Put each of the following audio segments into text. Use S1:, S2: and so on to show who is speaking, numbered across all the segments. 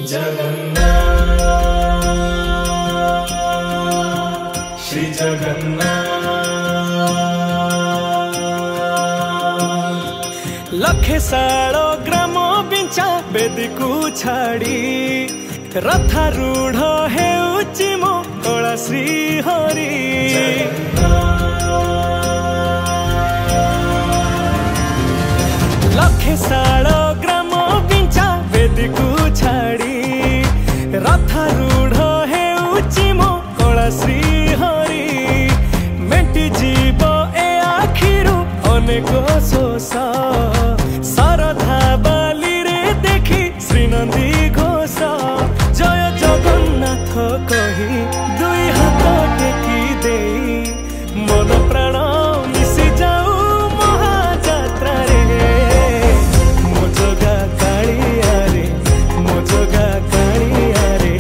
S1: जगन्नाथ श्री जगन्नाथ।
S2: लखे साल ग्राम बिंचा बेदी को छाड़ी रथारूढ़ हेउची मो कला श्री हरि। लखे साल ग्राम बिंचा बेदी को छाड़ी रथारूढ़ हेउची मो कला श्री हरि। मेटी जीव ए आखिरु अनेक शोष सरधा बाली रे देखी श्रीनंदी घोष। जय जगन्नाथ कही दुई हाथ टेकी दे मन प्राण मिशि जाऊ महाजात्रा रे। मो जगा कालिया रे मो जगा कालिया रे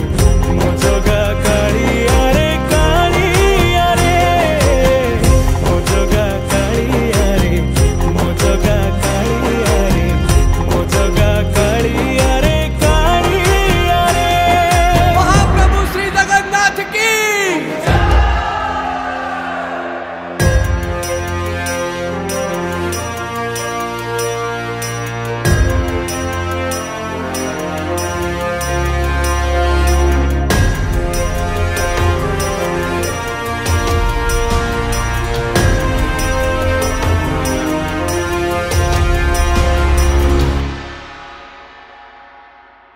S2: मो जगा कालिया रे कालिया रे मो जगा कालिया रे मो जगा कालिया रे मो जगा कालिया रे कालिया रे।
S3: महाप्रभु श्री जगन्नाथ की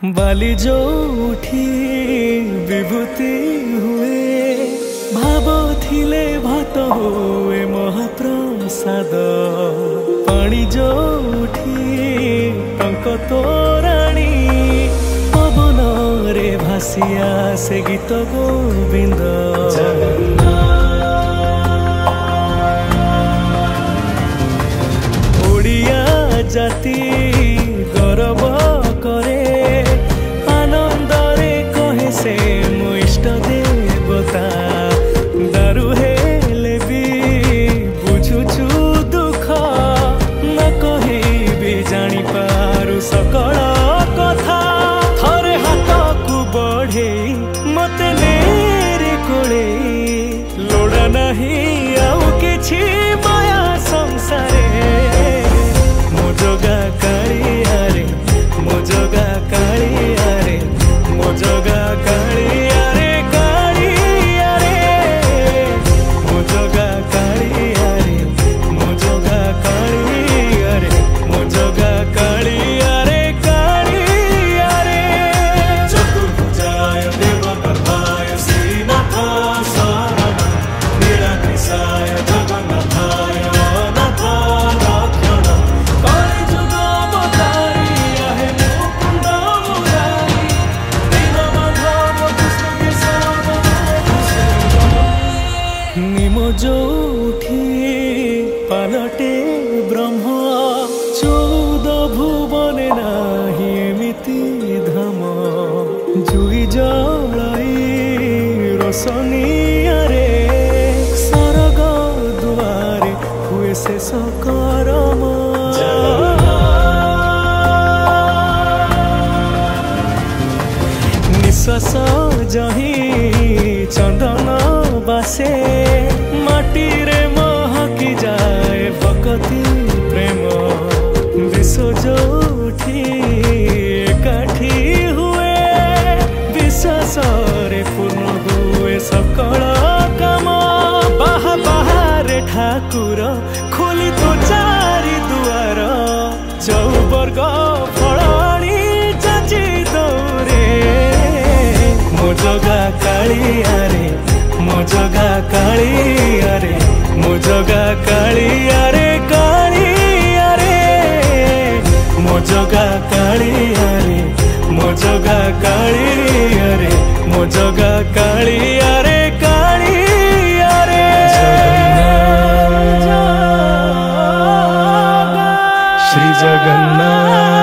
S2: बाली जो उठी विभूति हुए भाव थिले भात हुए महाप्रसाद। पानी जो उठी टंक तोराणी पवन रे भासिया से गीत गोविंद। ओडिया जाति गौरव करे आनंदरे कहे से मो इष्ट देवता। दारु हेले भी बुझुछु दुख न कही भी जानी पारु सकल कथा। थरे हाथ को बढ़े मते नेरे कोले लोड़ा नहीं आउ किछि माया संसारे। मो जगा कालिया रे मो जगा कालिया रे मो जगा कालिया रे कालिया रे मो जगा कालिया रे मो जगा कालिया रे मो जगा कालिया रे कालिया रे।
S1: चतुर्भुजाय देवगर्भाय श्रीनाथ शरणं नीलाद्रिशाय जगन्नाथाय अनाथ रक्षणं।
S2: कलिजुग अवतारी आहे मुकुंद मुरारी दीनबंधु कृष्ण केशव। निम जोठी पालटे ब्रह्म 14 भुवन नाही एमिति धाम। जुई जलाई रोशनिया रे सरग दुआरे हुए शेष करम। निश्वास जही चंदन बासे माटी रे महकी जाए भक्ति प्रेम। विश्व जोठी एकाठी हुए विश्वास रे पूर्ण हुए सकल काम। बाहा बाहारे ठाकुर खोली तो चारि दुआर चौवर्ग फलाणी चाची दौरे। मो जगा कालिया रे मो जगा कालिया रे मो जगा कालिया रे कालिया रे मो जगा कालिया रे मो जगा कालिया रे मो जगा कालिया रे कालिया रे।
S1: श्री जगन्नाथ।